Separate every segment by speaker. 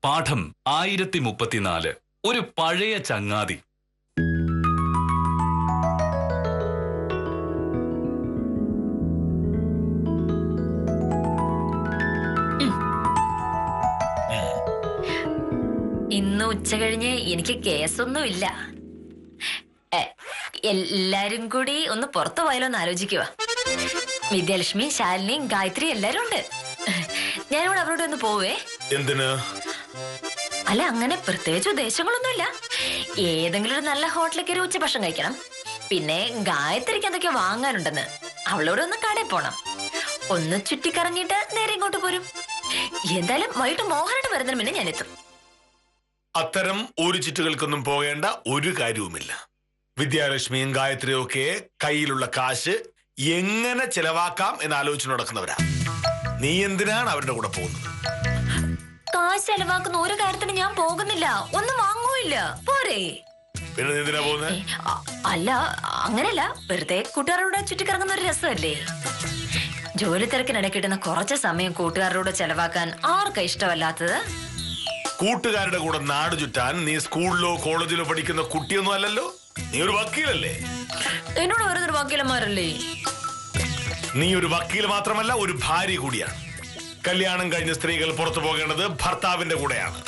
Speaker 1: പാഠം 1034. ഒരു പഴയ ചങ്ങാതി.
Speaker 2: ഇന്ന് ഉച്ച കഴിഞ്ഞ് എനിക്ക് കേസൊന്നുമില്ല. എല്ലാരും കൂടി ഒന്ന് പുറത്തു പോയാലോ എന്ന് ആലോചിക്കുക. വിദ്യാലക്ഷ്മി, ശാലിനി, ഗായത്രി എല്ലാരും ഉണ്ട്. ഞാനിവിടെ അവരോട് ഒന്ന് പോവേ.
Speaker 3: എന്തിന്?
Speaker 2: അല്ല, അങ്ങനെ പ്രത്യേകിച്ച് ഉദ്ദേശങ്ങളൊന്നുമില്ല. ഏതെങ്കിലും ഒരു നല്ല ഹോട്ടലിൽ കയറി ഉച്ചഭക്ഷണം കഴിക്കണം. പിന്നെ ഗായത്രിക്ക് എന്തൊക്കെയോ വാങ്ങാനുണ്ടെന്ന്. അവളോട് ഒന്ന് കടയിൽ പോണം. ഒന്ന് ചുറ്റിക്കറങ്ങിയിട്ട് നേരെ ഇങ്ങോട്ട് പോരും. എന്തായാലും വൈകിട്ട് മോഹനായിട്ട് വരുന്നതിന് മുന്നേ ഞാൻ എത്തും.
Speaker 3: അത്തരം ഒരു ചുറ്റുകൾക്കൊന്നും പോകേണ്ട ഒരു കാര്യവുമില്ല. വിദ്യാലക്ഷ്മിയും ഗായത്രിയും ഒക്കെ കയ്യിലുള്ള കാശ് എങ്ങനെ ചെലവാക്കാം എന്ന് ആലോചിച്ച് നടക്കുന്നവരാ. നീ എന്തിനാണ് അവരുടെ കൂടെ പോകുന്നത്?
Speaker 2: കാശ് ചെലവാക്കുന്ന ഒരു കാര്യത്തിന് ഞാൻ പോകുന്നില്ല. ഒന്നും വാങ്ങൂല്ല. പോരേ.
Speaker 3: പിന്നെ എന്തിനാ പോകുന്നത്?
Speaker 2: അല്ല, അങ്ങനെയല്ല. വെറുതെ കൂട്ടുകാരോട് ചുറ്റിക്കറങ്ങുന്ന ഒരു രസമല്ലേ. ജോലി തിരക്കിനിടയ്ക്ക് കിട്ടുന്ന കുറച്ച് സമയം കൂട്ടുകാരോട് ചെലവാക്കാൻ ആർക്കാ ഇഷ്ടമല്ലാത്തത്?
Speaker 3: കൂട്ടുകാരുടെ കൂടെ നാട് ചുറ്റാൻ നീ സ്കൂളിലോ കോളേജിലോ പഠിക്കുന്ന കുട്ടിയൊന്നും അല്ലല്ലോ. നീ ഒരു വക്കീലല്ലേ?
Speaker 2: എന്നോട് വെറുതെ വക്കീലന്മാരല്ലേ?
Speaker 3: നീ ഒരു വക്കീൽ മാത്രമല്ല, ഒരു ഭാര്യ കൂടിയാണ്. കല്യാണം കഴിഞ്ഞ സ്ത്രീകൾ പുറത്തു പോകേണ്ടത് ഭർത്താവിന്റെ കൂടെയാണ്.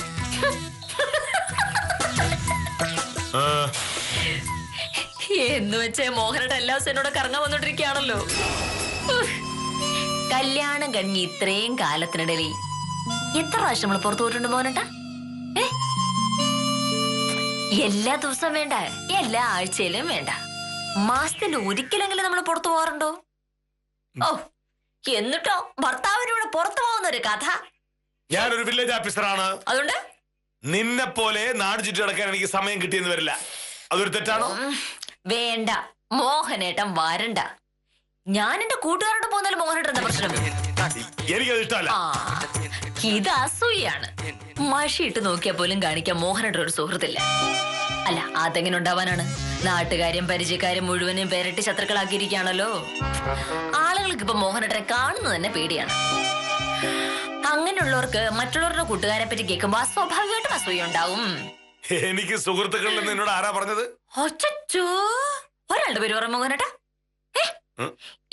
Speaker 2: എന്ന് വെച്ചേ മോഹനയുടെ എല്ലാ ദിവസവും എന്നോട് കറങ്ങാൻ വന്നോണ്ടിരിക്കുകയാണല്ലോ. കല്യാണം കഴിഞ്ഞ് ഇത്രയും കാലത്തിനിടയിൽ എത്ര പ്രാവശ്യം നമ്മൾ പുറത്തു പോയിട്ടുണ്ട് മോഹനട്ടാ? എല്ലാ ദിവസവും വേണ്ട, എല്ലാ ആഴ്ചയിലും വേണ്ട, മാസത്തിൽ ഒരിക്കലെങ്കിലും നമ്മൾ പുറത്തു പോകാറുണ്ടോ? ഓ, എന്നിട്ടോ ഭർത്താവിനോട് പുറത്തു പോകുന്ന ഒരു കഥ.
Speaker 3: ഞാനൊരു വില്ലേജ് ഓഫീസറാണ്.
Speaker 2: അതുകൊണ്ട്
Speaker 3: നിന്നെ പോലെ നാട് ചുറ്റി നടക്കാൻ എനിക്ക് സമയം കിട്ടിയെന്ന് വരില്ല. അതൊരു തെറ്റാണോ?
Speaker 2: വേണ്ട, മോഹനേട്ടൻ വരണ്ട. ഞാൻ എന്റെ കൂട്ടുകാരോട് പോകുന്നാലും മോഹനേട്ടൻ എന്താ പ്രശ്നം?
Speaker 3: എനിക്കത് ഇഷ്ടമല്ല.
Speaker 2: ഇത് അസൂയാണ്. മഷിയിട്ട് നോക്കിയാൽ പോലും കാണിക്കാൻ മോഹനേട്ടൻ ഒരു സുഹൃത്തില്ല. അല്ല, അതെങ്ങനെ ഉണ്ടാവാനാണ്? നാട്ടുകാരും പരിചയക്കാരും മുഴുവനും പേരട്ടി ശത്രുക്കളാക്കിയിരിക്കുകയാണല്ലോ. ആളുകൾക്ക് ഇപ്പൊ മോഹനേട്ടനെ കാണുന്നത് തന്നെ പേടിയാണ്. അങ്ങനെയുള്ളവർക്ക് മറ്റുള്ളവരുടെ കൂട്ടുകാരെ പറ്റി കേൾക്കുമ്പോ സ്വാഭാവികമായിട്ടും അസൂയ ഉണ്ടാവും.
Speaker 3: എനിക്ക് സുഹൃത്തുക്കളിൽ നിന്നോട് ആരാ പറഞ്ഞത്?
Speaker 2: ഒരാളുടെ പേര് പറഞ്ഞു മോഹനേട്ടാ.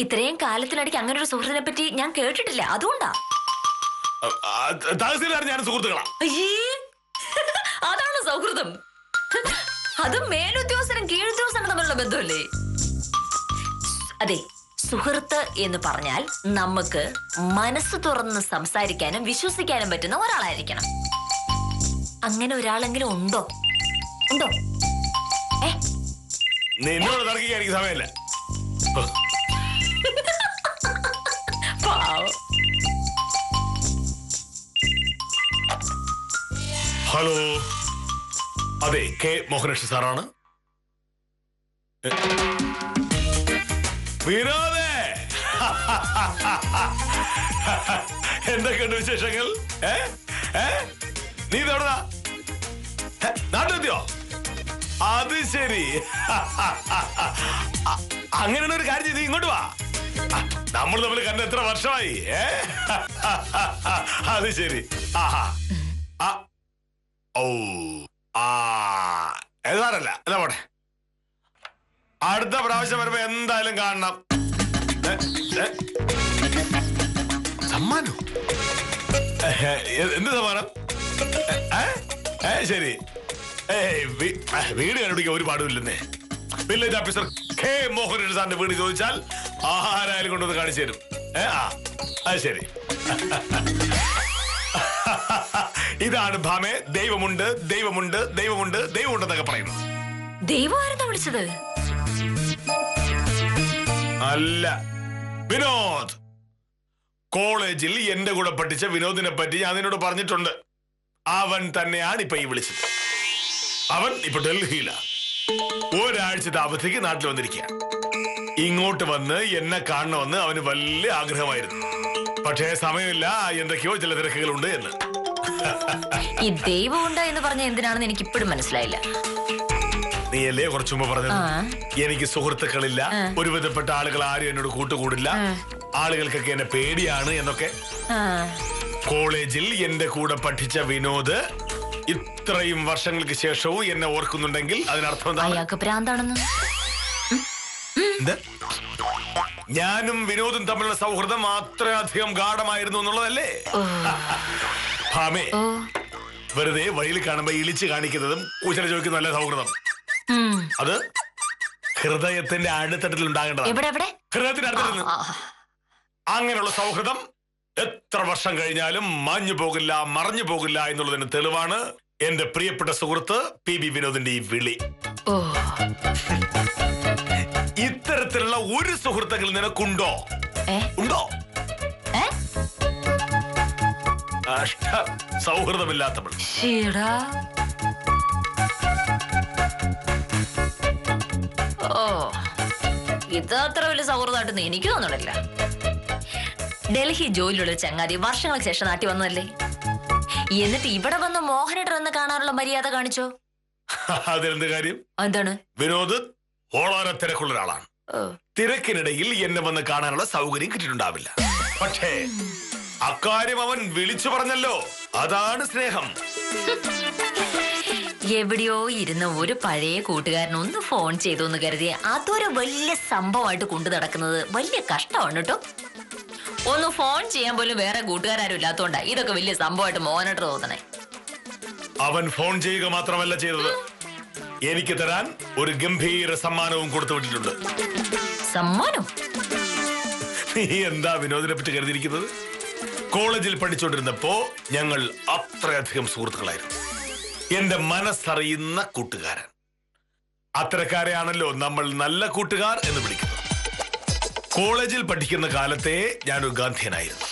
Speaker 2: ഇത്രയും കാലത്തിനിടയ്ക്ക് അങ്ങനെ ഒരു സുഹൃത്തിനെ പറ്റി ഞാൻ കേട്ടിട്ടില്ല. അതുകൊണ്ടാ.
Speaker 3: ഞാൻ സുഹൃത്തുക്കളാ.
Speaker 2: അതാണ് സൗഹൃദം. അത് മേലുദ്യോഗസ്ഥനും കീഴുദ്യോഗസ്ഥനും തമ്മിലുള്ള ബന്ധമല്ലേ? അതെ, സുഹൃത്ത് എന്ന് പറഞ്ഞാൽ നമുക്ക് മനസ്സ് തുറന്ന് സംസാരിക്കാനും വിശ്വസിക്കാനും പറ്റുന്ന ഒരാളായിരിക്കണം. അങ്ങനെ ഒരാളെങ്കിലും ഉണ്ടോ?
Speaker 3: നിന്നോട് തർക്കിക്കാൻ എനിക്ക് സമയമില്ല. ഹലോ, അതെ, കെ മോഹനകൃഷ്ണൻ സാറാണ്. വിനോദേ, എന്തൊക്കെയുണ്ട് വിശേഷങ്ങൾ? നീ എവിടെയാ? നാട്ടിലെത്തിയോ? അത് ശരി. അങ്ങനെയാണ് ഒരു കാര്യം ചെയ്ത് ഇങ്ങോട്ട് വാ. നമ്മൾ തമ്മിൽ കണ്ട എത്ര വർഷമായി? അത് ശരി. ഓ, ഏതാറല്ല, എന്നാ പോട്ടെ. അടുത്ത പ്രാവശ്യം വരുമ്പോ എന്തായാലും കാണണം. സമ്മാനം? എന്ത് സമ്മാനം? ശരി. വീട് കണ്ടുപിടിക്കാൻ ഒരു പാടുമില്ലെന്നേ. വില്ലേജ് ഓഫീസർ കെ മോഹനൻ സാറിന്റെ വീട് ചോദിച്ചാൽ ആരായാലും കൊണ്ടുവന്ന് കാണിച്ചു തരും. അത് ശരി. ഇതാണ് ഭാമേ. ദൈവമുണ്ട്, ദൈവമുണ്ട്, ദൈവമുണ്ട്, ദൈവമുണ്ടെന്നൊക്കെ പറയുന്നു.
Speaker 2: ദൈവം ആരെന്താ വിളിച്ചത്?
Speaker 3: അല്ല, വിനോദ്. കോളേജിൽ എന്റെ കൂടെ പഠിച്ച വിനോദിനെ പറ്റി ഞാൻ നിന്നോട് പറഞ്ഞിട്ടുണ്ട്. അവൻ തന്നെയാണ് ഇപ്പൊ ഈ വിളിച്ചത്. അവൻ ഇപ്പൊ ഡൽഹിയിലാ. ഒരാഴ്ചത്തെ അവധിക്ക് നാട്ടിൽ വന്നിരിക്കുക. ഇങ്ങോട്ട് വന്ന് എന്നെ കാണണമെന്ന് അവന് വലിയ ആഗ്രഹമായിരുന്നു. പക്ഷേ സമയമില്ല, എന്തൊക്കെയോ ചില തിരക്കുകളുണ്ട് എന്ന്.
Speaker 2: ഈ ദൈവമുണ്ട് എന്ന് പറഞ്ഞ എന്തിനാണെന്ന് എനിക്ക് ഇപ്പോഴും മനസ്സിലായില്ല.
Speaker 3: നീയല്ലേ കുറച്ചു മുമ്പ് പറഞ്ഞത് എനിക്ക് സുഹൃത്തുക്കളില്ല, ഒരുവിധപ്പെട്ട ആളുകൾ ആരും എന്നോട് കൂട്ടുകൂടില്ല. ആളുകൾക്കൊക്കെ എന്നെ പേടിയാണ് എന്നൊക്കെ. കോളേജിൽ എന്റെ കൂടെ പഠിച്ച വിനോദ് ഇത്രയും വർഷങ്ങൾക്ക് ശേഷവും എന്നെ ഓർക്കുന്നുണ്ടെങ്കിൽ അതിനർത്ഥം
Speaker 2: അയാൾക്ക് ഭ്രാന്താണെന്ന്.
Speaker 3: ഞാനും വിനോദും തമ്മിലുള്ള സൗഹൃദം അത്രയധികം ഗാഢമായിരുന്നു എന്നുള്ളതല്ലേ? ഭാമേ, വെറുതെ വഴിയിൽ കാണുമ്പോ ഇളിച്ച് കാണിക്കുന്നതും കൂച്ചല ചോദിക്കുന്ന നല്ല സൗഹൃദം അത് ഹൃദയത്തിന്റെ അടിത്തട്ടിൽ ഉണ്ടാകേണ്ടതാണ്. ഹൃദയത്തിന്റെ അടുത്തട്ടിൽ. അങ്ങനെയുള്ള സൗഹൃദം എത്ര വർഷം കഴിഞ്ഞാലും മാഞ്ഞു പോകില്ല, മറഞ്ഞു പോകില്ല എന്നുള്ളതിന് തെളിവാണ് എന്റെ പ്രിയപ്പെട്ട സുഹൃത്ത് PB വിനോദിന്റെ ഈ വിളി. ഇത്തരത്തിലുള്ള ഒരു സുഹൃത്തുക്കൾ നിനക്കുണ്ടോ? ഉണ്ടോ? സൗഹൃദമില്ലാത്തവൾ.
Speaker 2: ഇത് അത്ര വലിയ സൗഹൃദമായിട്ടൊന്നും എനിക്ക് തോന്നണില്ല. ഡൽഹി ജോലിയുള്ള ചങ്ങാതി വർഷങ്ങൾക്ക് ശേഷം നാട്ടിൽ വന്നതല്ലേ, എന്നിട്ട് ഇവിടെ വന്ന് മോഹനേട്ടൻ എന്ന് കാണാനുള്ള മര്യാദ കാണിച്ചോ?
Speaker 3: അതിലെന്ത് കാര്യം?
Speaker 2: എന്താണ്?
Speaker 3: വിനോദ് വളരെ തിരക്കുള്ള ഒരാളാണ്. തിരക്കിനിടയിൽ എന്നെ വന്ന് കാണാനുള്ള സൗകര്യം കിട്ടിയിട്ടുണ്ടാവില്ല. പക്ഷേ അക്കാര്യം അവൻ വിളിച്ചു പറഞ്ഞല്ലോ, അതാണ് സ്നേഹം.
Speaker 2: എവിടെയോ ഇരുന്ന ഒരു പഴയ കൂട്ടുകാരൻ ഒന്ന് ഫോൺ ചെയ്തു എന്ന് കരുതി അതൊരു വലിയ സംഭവമായിട്ട് കൊണ്ടു നടക്കുന്നത് വലിയ കഷ്ടമാണ് കേട്ടോ. ഒന്ന് ഫോൺ ചെയ്യാൻ പോലും വേറെ കൂട്ടുകാരും ഇല്ലാത്തോണ്ടാ ഇതൊക്കെ വലിയ സംഭവമായിട്ട് മോഹനായിട്ട് തോന്നണേ.
Speaker 3: അവൻ ഫോൺ ചെയ്യുക മാത്രമല്ല ചെയ്തത്, എനിക്ക് തരാൻ ഒരു ഗംഭീര സമ്മാനവും കൊടുത്തു വിട്ടിട്ടുണ്ട്.
Speaker 2: സമ്മാനം?
Speaker 3: നീ എന്താ വിനോദിനെ പറ്റി കരുതിയിരിക്കുന്നത്? കോളേജിൽ പഠിച്ചുകൊണ്ടിരുന്നപ്പോ ഞങ്ങൾ അത്രയധികം സുഹൃത്തുക്കളായിരുന്നു. എന്റെ മനസ്സറിയുന്ന കൂട്ടുകാരൻ. അത്തരക്കാരെയാണല്ലോ നമ്മൾ നല്ല കൂട്ടുകാർ എന്ന് വിളിക്കുന്നത്. കോളേജിൽ പഠിക്കുന്ന കാലത്തെ ഞാനൊരു ഗാന്ധിയനായിരുന്നു.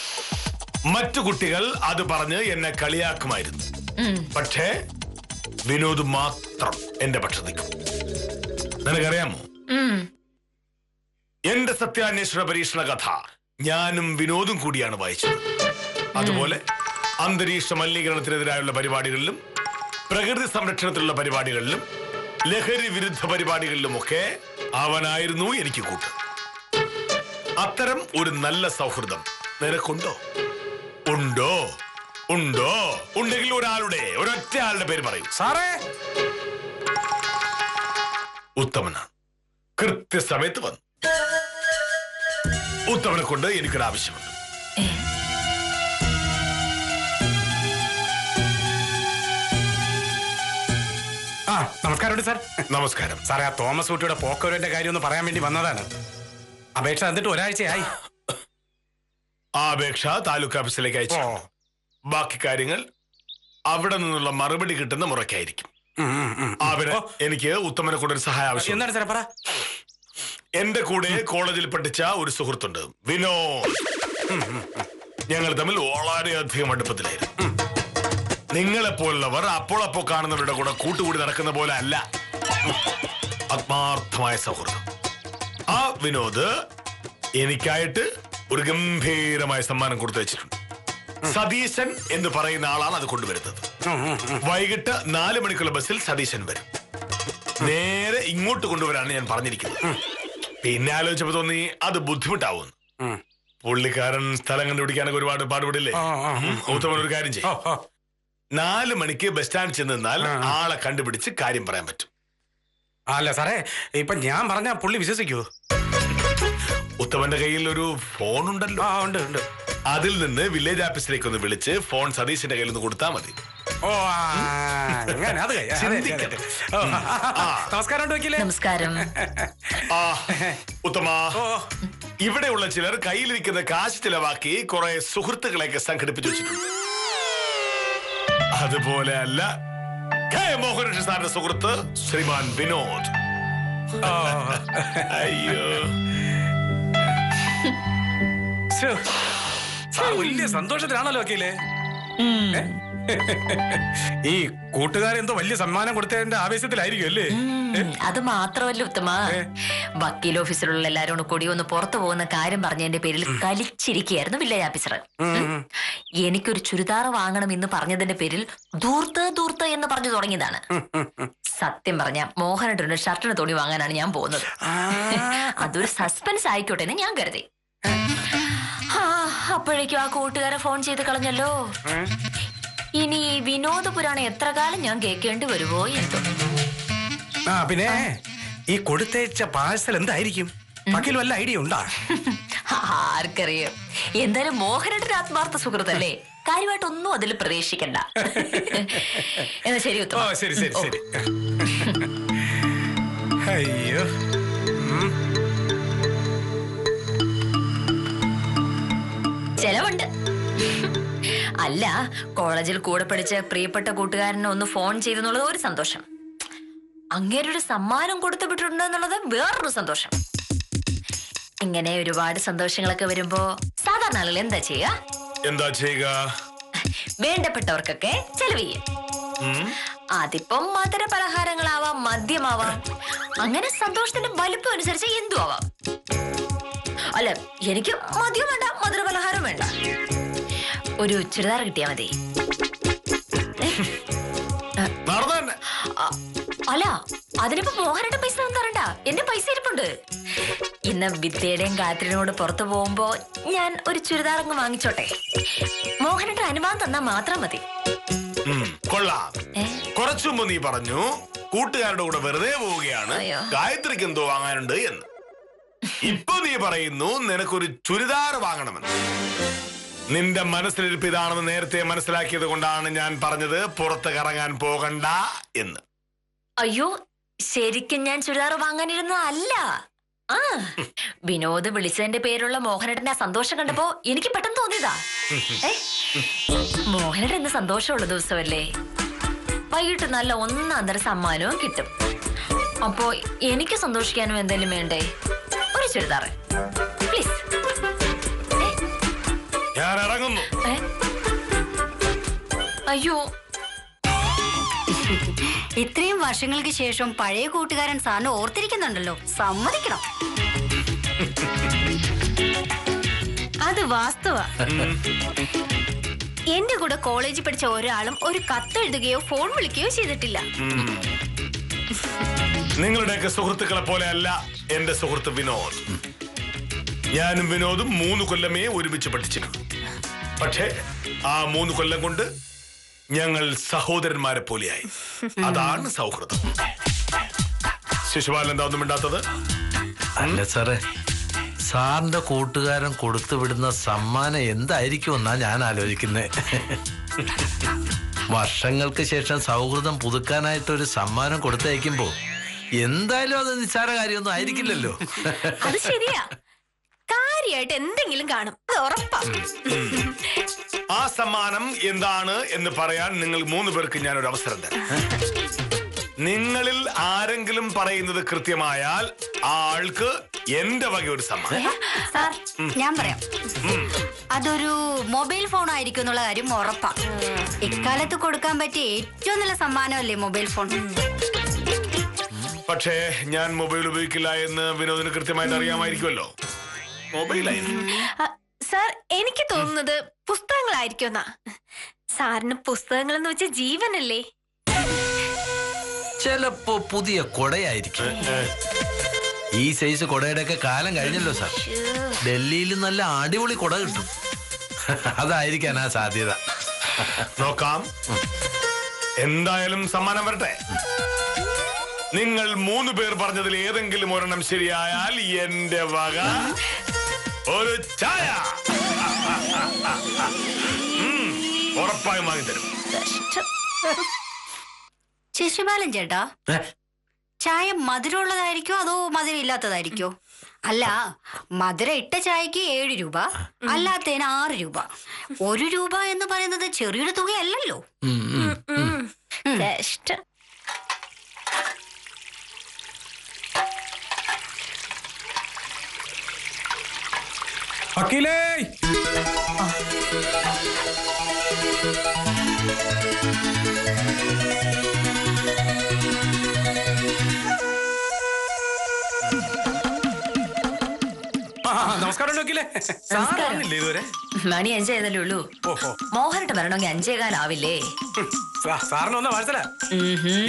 Speaker 3: മറ്റു കുട്ടികൾ അത് പറഞ്ഞ് എന്നെ കളിയാക്കുമായിരുന്നു. പക്ഷേ വിനോദ് മാത്രം എന്റെ പക്ഷം നിൽക്കും. നിനക്കറിയാമോ, എന്റെ സത്യാന്വേഷണ പരീക്ഷണ കഥ ഞാനും വിനോദും കൂടിയാണ് വായിച്ചത്. അതുപോലെ അന്തരീക്ഷ മലിനീകരണത്തിനെതിരായുള്ള പരിപാടികളിലും പ്രകൃതി സംരക്ഷണത്തിലുള്ള പരിപാടികളിലും ലഹരി വിരുദ്ധ പരിപാടികളിലുമൊക്കെ അവനായിരുന്നു എനിക്ക് കൂട്ട്. അത്തരം ഒരു നല്ല സൗഹൃദം നിനക്കുണ്ടോ? ഉണ്ടോ? ഉണ്ടോ? ഉണ്ടെങ്കിൽ ഒരൊറ്റ ആളുടെ പേര് പറയൂ.
Speaker 4: സാറേ,
Speaker 3: ഉത്തമനാണ്. കൃത്യസമയത്ത് വന്നു. ഉത്തമനെ കൊണ്ട് എനിക്കൊരാവശ്യമുണ്ട്.
Speaker 4: നമസ്കാരം സാർ.
Speaker 3: നമസ്കാരം
Speaker 4: സാറേ, ആ തോമസ് കുട്ടിയുടെ പോക്കോരന്റെ കാര്യം ഒന്ന് പറയാൻ വേണ്ടി വന്നതാണ്. അപേക്ഷ തന്നിട്ട് ഒരാഴ്ചയായി.
Speaker 3: ആ അപേക്ഷ താലൂക്ക് ഓഫീസിലേക്ക് അയച്ചു. ബാക്കി കാര്യങ്ങൾ അവിടെ നിന്നുള്ള മറുപടി കിട്ടുന്ന മുറയ്ക്കായിരിക്കും. എനിക്ക് ഉത്തമനെ കൂടെ ഒരു സഹായം ആവശ്യം.
Speaker 4: എന്താണ് സാറേ പറ.
Speaker 3: എന്റെ കൂടെ കോളേജിൽ പഠിച്ച ഒരു സുഹൃത്തുണ്ട്, വിനോദ്. ഞങ്ങൾ തമ്മിൽ വളരെയധികം അടുപ്പത്തിലായിരുന്നു. നിങ്ങളെപ്പോലുള്ളവർ അപ്പോഴപ്പോ കാണുന്നവരുടെ കൂടെ കൂട്ടുകൂടി നടക്കുന്ന പോലെ അല്ല. ആത്മാർത്ഥമായ സൗഹൃദം. ആ വിനോദ് എനിക്കായിട്ട് ഒരു ഗംഭീരമായ സമ്മാനം കൊടുത്തു വെച്ചിട്ടുണ്ട്. സതീശൻ എന്ന് പറയുന്ന ആളാണ് അത് കൊണ്ടുവരുന്നത്. വൈകിട്ട് 4 മണിക്കുള്ള ബസ്സിൽ സതീശൻ വരും. നേരെ ഇങ്ങോട്ട് കൊണ്ടുവരാനാണ് ഞാൻ പറഞ്ഞിരിക്കുന്നത്. പിന്നെ ആലോചിച്ചപ്പോ തോന്നി അത് ബുദ്ധിമുട്ടാവുന്നു. പുള്ളിക്കാരൻ സ്ഥലം കണ്ടുപിടിക്കാനൊക്കെ ഒരുപാട് പാടുപെടില്ലേ. ഉത്തമൻ ഒരു കാര്യം ചെയ്യും, 4 മണിക്ക് ബസ് സ്റ്റാൻഡ് ചെന്ന് നിന്നാൽ ആളെ കണ്ടുപിടിച്ച് കാര്യം പറയാൻ പറ്റും.
Speaker 4: അല്ല സാറേ, ഇപ്പൊ ഞാൻ പറഞ്ഞ പുള്ളി വിശ്വസിക്കൂ?
Speaker 3: ഉത്തമന്റെ കയ്യിൽ ഒരു ഫോൺ ഉണ്ടല്ലോ.
Speaker 4: ഉണ്ട് ഉണ്ട്.
Speaker 3: അതിൽ നിന്ന് വില്ലേജ് ഓഫീസിലേക്ക് ഒന്ന് വിളിച്ച് ഫോൺ സതീശന്റെ കയ്യിൽ നിന്ന് കൊടുത്താൽ മതി.
Speaker 4: നമസ്കാരം.
Speaker 2: നമസ്കാരം.
Speaker 3: ഉത്തമ, ഇവിടെയുള്ള ചിലർ കയ്യിലിരിക്കുന്ന കാശ് ചിലവാക്കി കുറെ സുഹൃത്തുക്കളെയൊക്കെ സംഘടിപ്പിച്ചു വെച്ചിട്ടുണ്ട്. അതുപോലെ അല്ല മോഹനകൃഷ്ണൻ സാറിന്റെ സുഹൃത്ത് ശ്രീമാൻ വിനോദ്. അയ്യോ,
Speaker 4: വലിയ സന്തോഷത്തിലാണല്ലോ വക്കീലേ. ഈ കൂട്ടുകാരെന്തോ വലിയ സമ്മാനം കൊടുത്തതിന്റെ ആവേശത്തിലായിരിക്കും അല്ലേ?
Speaker 2: അത് മാത്രമല്ല ഉത്തമ, വക്കീൽ ഓഫീസിലുള്ള എല്ലാരും കൂടി ഒന്ന് പുറത്തു പോകുന്ന കാര്യം പറഞ്ഞതിന്റെ പേരിൽ കലിച്ചിരിക്കുകയായിരുന്നു വില്ലേജ് ഓഫീസർ. എനിക്കൊരു ചുരിദാർ വാങ്ങണം എന്ന് പറഞ്ഞതിന്റെ പേരിൽ ധൂർത്ത് എന്ന് പറഞ്ഞു തുടങ്ങിയതാണ്. സത്യം പറഞ്ഞ മോഹനേട്ടന്റെ ഷർട്ടിന് തുണി വാങ്ങാനാണ് ഞാൻ പോകുന്നത്. അതൊരു സസ്പെൻസ് ആയിക്കോട്ടെ എന്ന് ഞാൻ കരുതി. അപ്പോഴേക്കും ആ കൂട്ടുകാരെ ഫോൺ ചെയ്ത് കളഞ്ഞല്ലോ. ഇനി ഈ വിനോദ പുരാണം എത്ര കാലം ഞാൻ കേൾക്കേണ്ടി വരുമോ എന്തോ.
Speaker 4: ആ പിന്നെ ഈ കൊടുത്തയച്ച പാഴ്സൽ എന്തായിരിക്കും? വക്കീൽ വല്ല ഐഡിയ ഉണ്ടാ?
Speaker 2: ആർക്കറിയാം. എന്തായാലും മോഹനന്റെ ആത്മാർത്ഥ സുഹൃത്തല്ലേ, കാര്യമായിട്ടൊന്നും അതിൽ പ്രതീക്ഷിക്കണ്ട. എന്നാ ശരി ഉത്തമ.
Speaker 4: ഓ ശരി ശരി ശരി. അയ്യോ
Speaker 2: ചെലവുണ്ട്. അല്ല, കോളേജിൽ കൂടെ പഠിച്ച പ്രിയപ്പെട്ട കൂട്ടുകാരനെ ഒന്ന് ഫോൺ ചെയ്തെന്നുള്ളത് ഒരു സന്തോഷം. അങ്ങേരൊരു സമ്മാനം കൊടുത്തു വിട്ടിട്ടുണ്ട് എന്നുള്ളത് വേറൊരു സന്തോഷം. ഇങ്ങനെ ഒരുപാട് സന്തോഷങ്ങളൊക്കെ വരുമ്പോ സാധാരണ ആളുകൾ എന്താ
Speaker 3: ചെയ്യുക?
Speaker 2: വേണ്ടപ്പെട്ടവർക്കൊക്കെ ചെലവ് ചെയ്യും. അതിപ്പം മധുര പലഹാരങ്ങളാവാം, മദ്യമാവാം, അങ്ങനെ സന്തോഷത്തിന്റെ വലുപ്പം അനുസരിച്ച് എന്തും ആവാം. അല്ല, എനിക്ക് മദ്യം വേണ്ട, മധുര പലഹാരം വേണ്ട, ഒരു ചുരിദാർ കിട്ടിയാ മതി. അല്ല, അതിനിപ്പോ മോഹനന്റെ പൈസ ഒന്നും തരണ്ട, എന്റെ പൈസ ഇരിപ്പുണ്ട്. ഇന്ന് വിദ്യയുടെയും കാത്രിനോട് പുറത്തു പോകുമ്പോ ഞാൻ ഒരു ചുരിദാർ അങ്ങ് വാങ്ങിച്ചോട്ടെ. മോഹനന്റെ അനുവാദം തന്നാ മാത്രം മതി.
Speaker 3: കൊള്ളാം. കുറച്ചു മുമ്പ് നീ പറഞ്ഞു കൂട്ടുകാരുടെ കൂടെ വെറുതെ പോവുകയാണ്, ഗായത്രിക്ക് എന്തോ വാങ്ങാനുണ്ട് എന്ന്. ഇപ്പൊ നീ പറയുന്നു നിനക്കൊരു ചുരിദാർ വാങ്ങണമെന്ന്. നിന്റെ മനസ്സിലിരിപ്പ് ഇതാണെന്ന് നേരത്തെ മനസ്സിലാക്കിയത് കൊണ്ടാണ് ഞാൻ പറഞ്ഞത് പുറത്ത് കറങ്ങാൻ പോകണ്ട എന്ന്.
Speaker 2: അയ്യോ, ശരിക്കും ഞാൻ ചുരിദാർ വാങ്ങാനിരുന്നതല്ല. ആ, വിനോദ് വിളിച്ചതിന്റെ പേരുള്ള മോഹനേട്ടന്റെ ആ സന്തോഷം കണ്ടപ്പോ എനിക്ക് പെട്ടെന്ന് തോന്നിയതാ. മോഹനേട്ടൻ ഇന്ന് സന്തോഷമുള്ള ദിവസമല്ലേ, വൈകിട്ട് നല്ല ഒന്നാം തരം സമ്മാനവും കിട്ടും. അപ്പോ എനിക്ക് സന്തോഷിക്കാനും എന്തെങ്കിലും വേണ്ടേ? ഒരു ചുരിദാർ പ്ലീസ്.
Speaker 3: ഞാൻ ഇറങ്ങുന്നു.
Speaker 2: അയ്യോ,
Speaker 5: ഇത്രയും വർഷങ്ങൾക്ക് ശേഷം പഴയ കൂട്ടുകാരൻ സാറിന് ഓർത്തിരിക്കുന്നുണ്ടല്ലോ, സമ്മതിക്കണം.
Speaker 6: അത് വാസ്തവ. എന്റെ കൂടെ കോളേജിൽ പഠിച്ച ഒരാളും ഒരു കത്തെഴുതുകയോ ഫോൺ വിളിക്കുകയോ ചെയ്തിട്ടില്ല.
Speaker 3: നിങ്ങളുടെയൊക്കെ സുഹൃത്തുക്കളെ പോലെ അല്ല എന്റെ സുഹൃത്ത് വിനോദ്. ഞാനും വിനോദും 3 കൊല്ലമേ ഒരുമിച്ച് പഠിച്ചിട്ടുണ്ട്. പക്ഷേ ആ 3 കൊല്ലം കൊണ്ട് ഞങ്ങൾ സഹോദരന്മാരെ പോലെയായി. അതാണ് സൗഹൃദം. ശിശുപാലൻ എന്താ ഒന്നും മിണ്ടാത്തത്?
Speaker 7: അല്ല സാറേ, സാറിന്റെ കൂട്ടുകാരൻ കൊടുത്തു വിടുന്ന സമ്മാനം എന്തായിരിക്കും എന്നാ ഞാൻ ആലോചിക്കുന്നത്. വർഷങ്ങൾക്ക് ശേഷം സൗഹൃദം പുതുക്കാനായിട്ട് ഒരു സമ്മാനം കൊടുത്തയക്കുമ്പോ എന്തായാലും അത് നിസ്സാര കാര്യമൊന്നും ആയിരിക്കില്ലല്ലോ.
Speaker 6: അത് ശരിയാ, കാര്യമായിട്ട് എന്തെങ്കിലും കാണും, അത് ഉറപ്പാ.
Speaker 3: ആ സമ്മാനം എന്താണ് എന്ന് പറയാൻ നിങ്ങൾ 3 പേർക്ക് ഞാൻ ഒരു അവസരം തരാം. നിങ്ങളിൽ ആരെങ്കിലും പറയുന്നത് കൃത്യമായാൽ ആ ആൾക്ക് എന്റെ വക ഒരു സമ്മാനം.
Speaker 5: സാർ, ഞാൻ പറയാം. അതൊരു മൊബൈൽ ഫോൺ ആയിരിക്കും എന്നുള്ള കാര്യം ഉറപ്പാ. ഇക്കാലത്ത് കൊടുക്കാൻ പറ്റിയ ഏറ്റവും നല്ല സമ്മാനമല്ലേ മൊബൈൽ ഫോൺ.
Speaker 3: പക്ഷേ ഞാൻ മൊബൈൽ ഉപയോഗിക്കില്ല എന്ന് വിനോദിന് കൃത്യമായിട്ട് അറിയാമായിരിക്കുമല്ലോ. മൊബൈലായി
Speaker 6: സാർ, എനിക്ക് തോന്നുന്നത് പുസ്തകങ്ങളായിരിക്കും. സാറിന് പുസ്തകങ്ങൾ എന്ന് വെച്ച ജീവനല്ലേ?
Speaker 7: ചിലപ്പോ പുതിയ കൊടയായിരിക്കും. ഈ സൈസ് കൊടയുടെ ഒക്കെ കാലം കഴിഞ്ഞല്ലോ സാർ. ഡൽഹിയിൽ നല്ല അടിപൊളി കൊട കിട്ടും, അതായിരിക്കാനാ സാധ്യത.
Speaker 3: നോക്കാം. എന്തായാലും സമ്മാനം വരട്ടെ. നിങ്ങൾ 3 പേർ പറഞ്ഞതിൽ ഏതെങ്കിലും ഒരെണ്ണം ശരിയായാൽ എന്റെ വക ഒരു ചായ ഉറപ്പായും വാങ്ങിത്തരും.
Speaker 5: ശിശുപാലൻ ചേട്ടാ, ചായ മധുരമുള്ളതായിരിക്കോ അതോ മധുരം ഇല്ലാത്തതായിരിക്കോ? അല്ല, മധുര ഇട്ട ചായക്ക് 7 രൂപ, അല്ലാത്തതിന് 6 രൂപ. 1 രൂപ എന്ന് പറയുന്നത് ചെറിയൊരു തുകയല്ലല്ലോ.
Speaker 4: വക്കീലേ, നമസ്കാരം വക്കീലേ. സാറ് വന്നില്ലേ ഇതുവരെ?
Speaker 2: മണി 5 ആയതല്ലേ ഉള്ളൂ.
Speaker 4: ഓഹോ,
Speaker 2: മോഹനിട്ട് വരണമെങ്കിൽ 5:15 ആവില്ലേ?
Speaker 4: സാറിന് വന്ന പാഴ്സല.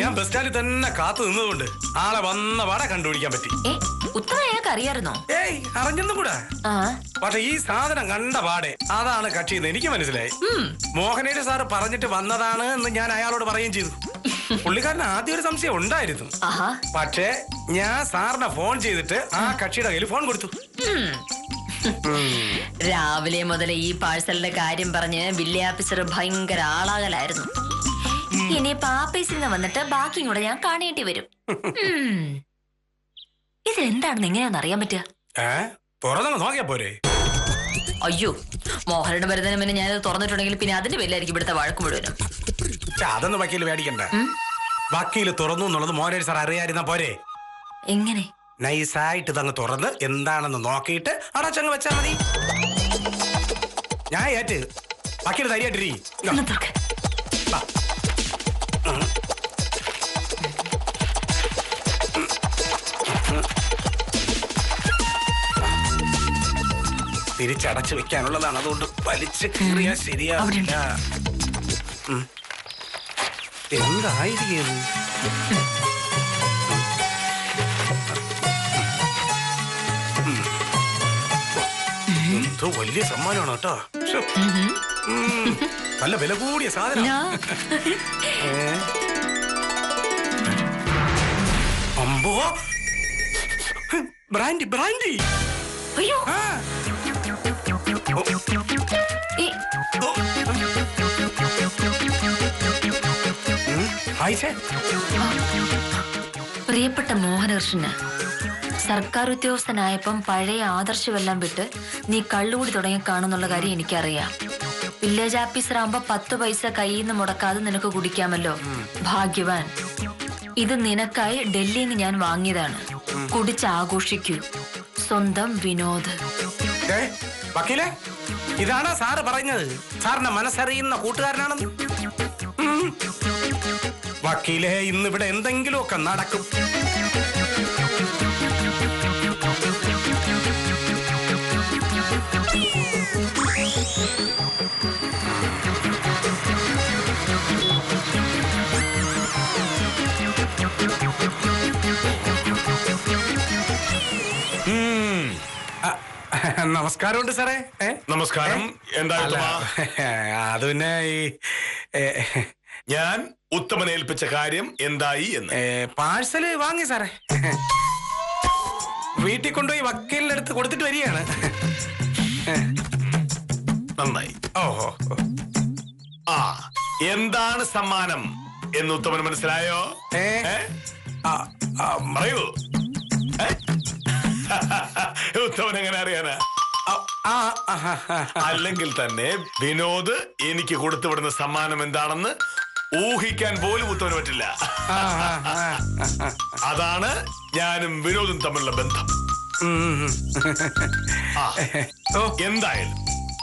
Speaker 4: ഞാൻ ബസ് സ്റ്റാൻഡിൽ തന്നെ കാത്തു നിന്നതുകൊണ്ട് ആളെ വന്ന പാടെ കണ്ടുപിടിക്കാൻ പറ്റി.
Speaker 2: ഉത്തമ അയാൾക്ക് അറിയായിരുന്നോ?
Speaker 4: ഏയ്, അറിഞ്ഞൊന്നും കൂടാ.
Speaker 2: ആ,
Speaker 4: പക്ഷെ ഈ സാധനം കണ്ട പാടെ അതാണ് കക്ഷിന്ന് എനിക്ക് മനസ്സിലായി. മോഹനേര് സാറ് പറഞ്ഞിട്ട് വന്നതാണ് എന്ന് ഞാൻ അയാളോട് പറയുകയും ചെയ്തു. പുള്ളിക്കാരന് ആദ്യം ഒരു സംശയം ഉണ്ടായിരുന്നു. പക്ഷേ ഞാൻ സാറിനെ ഫോൺ ചെയ്തിട്ട് ആ കക്ഷിയുടെ കയ്യിൽ ഫോൺ കൊടുത്തു.
Speaker 2: രാവിലെ മുതൽ ഈ പാഴ്സലിന്റെ കാര്യം പറഞ്ഞ് വില്ലേ ഓഫീസർ ഭയങ്കര ആളാകലായിരുന്നു. ഇനിയിപ്പോ ആഫീസിൽ നിന്ന് വന്നിട്ട് ബാക്കിയും കൂടെ ഞാൻ കാണേണ്ടി വരും. ഇതെന്താണെന്ന് എങ്ങനെയാന്ന് അറിയാൻ പറ്റുക?
Speaker 4: തുറന്നു നോക്കിയാ പോരെ?
Speaker 2: അയ്യോ, മോഹനയുടെ മരുന്നിന് പിന്നെ ഞാനത് തുറന്നിട്ടുണ്ടെങ്കിൽ പിന്നെ അതിന്റെ പേരിലായിരിക്കും ഇവിടുത്തെ വഴക്ക് മുഴുവനും.
Speaker 4: അതൊന്നും വക്കീല് പേടിക്കണ്ട. വക്കീല് തുറന്നു എന്നുള്ളത് മോഹനേര് സാർ അറിയാതിരുന്ന പോരെ?
Speaker 2: എങ്ങനെ?
Speaker 4: നൈസായിട്ട് ഇതങ്ങ് തുറന്ന് എന്താണെന്ന് നോക്കിയിട്ട് അടച്ചങ്ങ് വെച്ചാ മതി. ഞാൻ ഏറ്റ് വക്കീല് ധൈര്യമായിട്ടിരി. തിരിച്ചടച്ചു വെക്കാനുള്ളതാണ്, അതുകൊണ്ട് വലിച്ചു കീറിയാ ശരിയാവില്ല. എന്തായിരിക്കും? എന്തോ വലിയ സമ്മാനമാണ് കേട്ടോ. നല്ല വില കൂടിയ സാധനം. അമ്പോ, ബ്രാൻഡി ബ്രാൻഡി.
Speaker 2: അയ്യോ, പ്രിയപ്പെട്ട മോഹനകൃഷ്ണന്, സർക്കാർ ഉദ്യോഗസ്ഥനായപ്പം പഴയ ആദർശമെല്ലാം വിട്ട് നീ കള്ളുകൂടി തുടങ്ങി കാണുന്നുള്ള കാര്യം എനിക്കറിയാം. വില്ലേജ് ഓഫീസറാകുമ്പോ 10 പൈസ കയ്യിൽ നിന്ന് മുടക്കാതെ നിനക്ക് കുടിക്കാമല്ലോ. ഭാഗ്യവാൻ. ഇത് നിനക്കായി ഡൽഹിയിൽ നിന്ന് ഞാൻ വാങ്ങിയതാണ്. കുടിച്ചാഘോഷിക്കൂ. സ്വന്തം വിനോദ്.
Speaker 4: വക്കീലെ, ഇതാണോ സാറ് പറഞ്ഞത് സാറിന്റെ മനസ്സറിയുന്ന കൂട്ടുകാരനാണെന്ന്? വക്കീലെ, ഇന്നിവിടെ എന്തെങ്കിലുമൊക്കെ നടക്കും. നമസ്കാരമുണ്ട് സാറേ.
Speaker 3: നമസ്കാരം. എന്താ?
Speaker 4: അത് പിന്നെ
Speaker 3: ഞാൻ ഉത്തമനെ ഏൽപ്പിച്ച കാര്യം എന്തായി എന്ന്.
Speaker 4: പാഴ്സല് വാങ്ങി സാറേ. വീട്ടിൽ കൊണ്ടുപോയി വക്കീലിന്റെ അടുത്ത് കൊടുത്തിട്ട് വരികയാണ്.
Speaker 3: നന്നായി.
Speaker 4: ഓഹോ.
Speaker 3: എന്താണ് സമ്മാനം എന്ന് ഉത്തമന് മനസ്സിലായോ? പറയൂ. ഉത്തമൻ എങ്ങനെ അറിയാനാ? അല്ലെങ്കിൽ തന്നെ വിനോദ് എനിക്ക് കൊടുത്തുവിടുന്ന സമ്മാനം എന്താണെന്ന് ഊഹിക്കാൻ പോലും ഉത്തമന് പറ്റില്ല. അതാണ് ഞാനും വിനോദും തമ്മിലുള്ള ബന്ധം. എന്തായാലും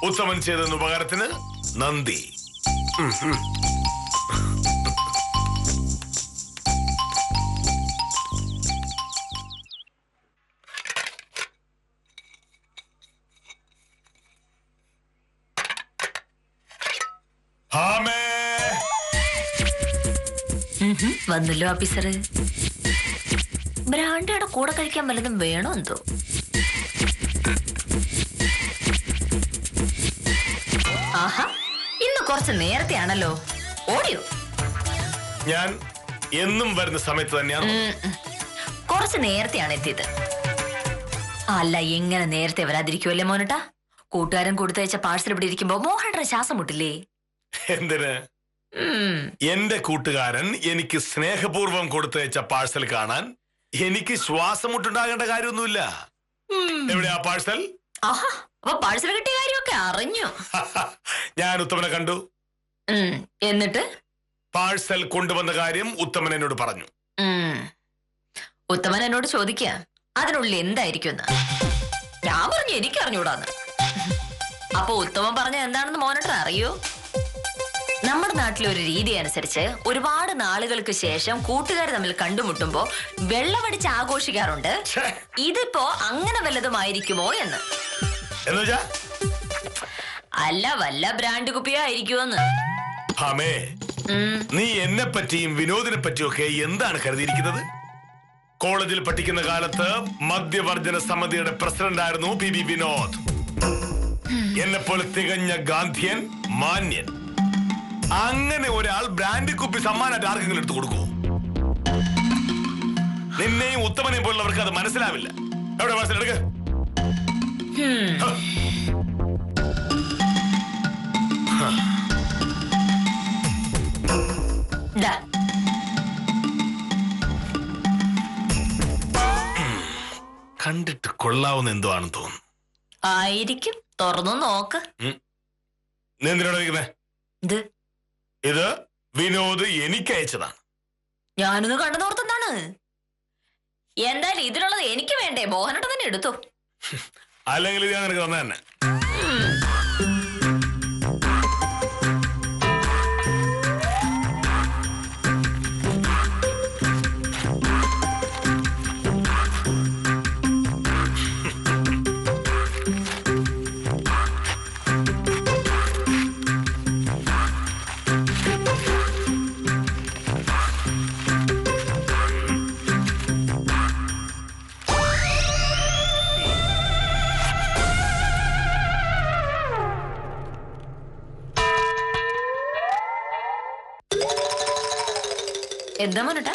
Speaker 3: ഉത്തമൻ ചെയ്ത ഉപകാരത്തിന് നന്ദി.
Speaker 2: വന്നല്ലോ ഓഫീസർ. ബ്രാൻഡിയുടെ കൂടെ കഴിക്കാൻ വല്ലതും വേണോ എന്തോ? ആഹാ, ഇന്ന് കുറച്ച് നേരത്തെയാണല്ലോ. ഓടിയോ?
Speaker 3: ഞാൻ എന്നും വരുന്ന സമയത്ത് തന്നെയാണ്.
Speaker 2: കുറച്ച് നേരത്തെയാണ് എത്തിയത്. അല്ല, എങ്ങനെ നേരത്തെ വരാതിരിക്കുമല്ലേ മോനട്ടാ? കൂട്ടുകാരൻ കൊടുത്തയച്ച പാഴ്സൽ ഇവിടെ ഇരിക്കുമ്പോ മോഹനയുടെ ശ്വാസം മുട്ടില്ലേ?
Speaker 3: എന്തിന്? എന്റെ കൂട്ടുകാരൻ എനിക്ക് സ്നേഹപൂർവ്വം കൊടുത്തയച്ച പാഴ്സൽ കാണാൻ എനിക്ക് ശ്വാസം മുട്ടുണ്ടാകേണ്ട കാര്യമൊന്നുമില്ല. എവിടെയാ പാഴ്സൽ?
Speaker 2: അപ്പൊ പാഴ്സൽ കിട്ടിയ കാര്യമൊക്കെ അറിഞ്ഞു.
Speaker 3: ഞാൻ ഉത്തമനെ കണ്ടു.
Speaker 2: എന്നിട്ട്
Speaker 3: പാഴ്സൽ കൊണ്ടുവന്ന കാര്യം ഉത്തമൻ എന്നോട് പറഞ്ഞു.
Speaker 2: ഉത്തമൻ എന്നോട് ചോദിക്കുക അതിനുള്ളിൽ എന്തായിരിക്കും എന്ന്. ഞാൻ പറഞ്ഞു എനിക്കറിഞ്ഞൂടാന്ന്. അപ്പൊ ഉത്തമൻ പറഞ്ഞ എന്താണെന്ന് മോനോട്ടർ അറിയോ? നമ്മുടെ നാട്ടിലെ ഒരു രീതി അനുസരിച്ച് ഒരുപാട് നാളുകൾക്ക് ശേഷം കൂട്ടുകാർ തമ്മിൽ കണ്ടുമുട്ടുമ്പോ വെള്ളമടിച്ച് ആഘോഷിക്കാറുണ്ട്. ഇതിപ്പോ അങ്ങനെ വല്ലതുമായിരിക്കുമോ എന്ന്.
Speaker 3: എന്നുവെച്ചാ
Speaker 2: അല്ല വല്ല ബ്രാൻഡ് കുപ്പിയോ ആയിരിക്കുമെന്ന്.
Speaker 3: ഭാമേ, നീ എന്നെ പറ്റിയും വിനോദിനെ പറ്റിയും ഒക്കെ എന്താണ് കരുതിയിരിക്കുന്നത്? കോളേജിൽ പഠിക്കുന്ന കാലത്ത് മദ്യവർജന സമിതിയുടെ പ്രസിഡന്റ് ആയിരുന്നു പി ബി വിനോദ്. എന്നെ പോലെ തികഞ്ഞ ഗാന്ധിയൻ, മാന്യൻ. അങ്ങനെ ഒരാൾ ബ്രാൻഡ് കുപ്പി സമ്മാനമായിട്ട് ആർക്കെങ്കിലും എടുത്തു കൊടുക്കൂ? നിന്നെയും ഉത്തമനെയും പോലുള്ളവർക്ക് അത് മനസ്സിലാവില്ല. എവിടെ മനസ്സിലെടുക്ക? കണ്ടിട്ട് കൊള്ളാവുന്ന എന്തോ ആണെന്ന് തോന്നുന്നു.
Speaker 2: ആയിരിക്കും, തുറന്നു നോക്ക്.
Speaker 3: നീ എന്തിനാണ് വയ്ക്കുന്നേ? ഇത് വിനോദ് എനിക്ക് അയച്ചതാണ്.
Speaker 2: ഞാനൊന്ന് കണ്ടു നോർത്തെന്താണ്. എന്തായാലും ഇതിലുള്ളത് എനിക്ക് വേണ്ടേ? മോഹനോട്ട് തന്നെ എടുത്തു.
Speaker 3: അല്ലെങ്കിൽ ഇത് ഞാൻ നിനക്ക് തന്നെ തന്നെ.
Speaker 2: എന്താ മോനട്ടാ?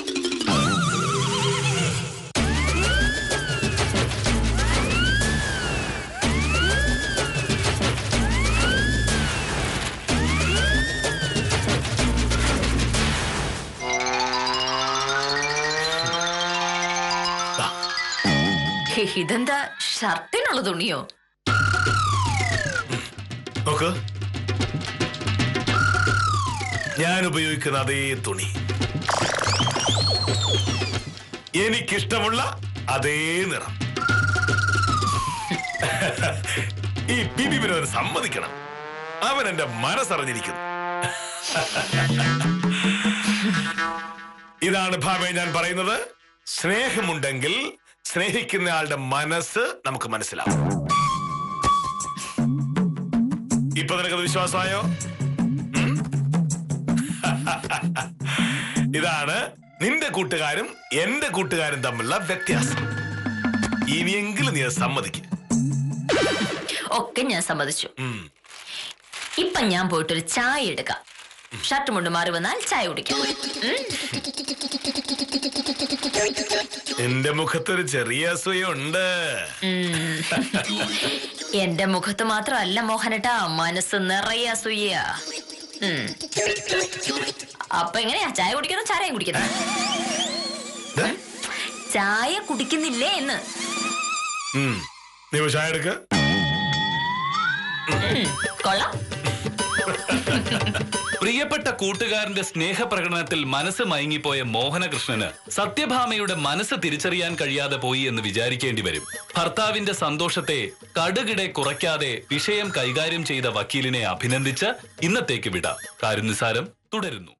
Speaker 2: ഇതെന്താ, ഷർട്ടിനുള്ള തുണിയോ?
Speaker 3: നോക്ക്, ഞാൻ ഉപയോഗിക്കുന്ന അതേ തുണി, എനിക്കിഷ്ടമുള്ള അതേ നിറം. ഈ പി ബി വിനോദൻ സമ്മതിക്കണം, അവൻ എന്റെ മനസ്സറിഞ്ഞിരിക്കുന്നു. ഇതാണ് ഭാവേ ഞാൻ പറയുന്നത്. സ്നേഹമുണ്ടെങ്കിൽ സ്നേഹിക്കുന്ന ആളുടെ മനസ്സ് നമുക്ക് മനസ്സിലാവും. ഇപ്പൊ നിനക്കത് വിശ്വാസമായോ? ഇതാണ് നിന്റെ കൂട്ടുകാരും എന്റെ കൂട്ടുകാരും തമ്മിലുള്ള വ്യത്യാസം. ഇനിയെങ്കിലും നീ സമ്മതിക്കും.
Speaker 2: ഒക്കെ ഞാൻ സമ്മതിച്ചു. ഇപ്പൊ ഞാൻ പോയിട്ടൊരു ചായ എടുക്കാം. ഷർട്ട് മുണ്ട് മാറി വന്നാൽ ചായ കുടിക്കാം.
Speaker 3: എന്റെ മുഖത്തൊരു ചെറിയ അസൂയുണ്ട്.
Speaker 2: എന്റെ മുഖത്ത് മാത്രമല്ല മോഹനട്ടാ, മനസ്സ് നിറയെ അസൂയ. അപ്പൊ എങ്ങനെയാ ചായ കുടിക്കണം? ചാരയും കുടിക്കണം? ചായ കുടിക്കുന്നില്ലേ എന്ന്?
Speaker 3: നീ ചായ എടുക്ക.
Speaker 2: കൊള്ളാം.
Speaker 1: പ്രിയപ്പെട്ട കൂട്ടുകാരന്റെ സ്നേഹപ്രകടനത്തിൽ മനസ്സ് മയങ്ങിപ്പോയ മോഹനകൃഷ്ണന് സത്യഭാമയുടെ മനസ്സ് തിരിച്ചറിയാൻ കഴിയാതെ പോയി എന്ന് വിചാരിക്കേണ്ടി വരും. ഭർത്താവിന്റെ സന്തോഷത്തെ കടുകിടെ കുറയ്ക്കാതെ വിഷയം കൈകാര്യം ചെയ്ത വക്കീലിനെ അഭിനന്ദിച്ച് ഇന്നത്തേക്ക് വിടാം. കാര്യം നിസാരം തുടരുന്നു.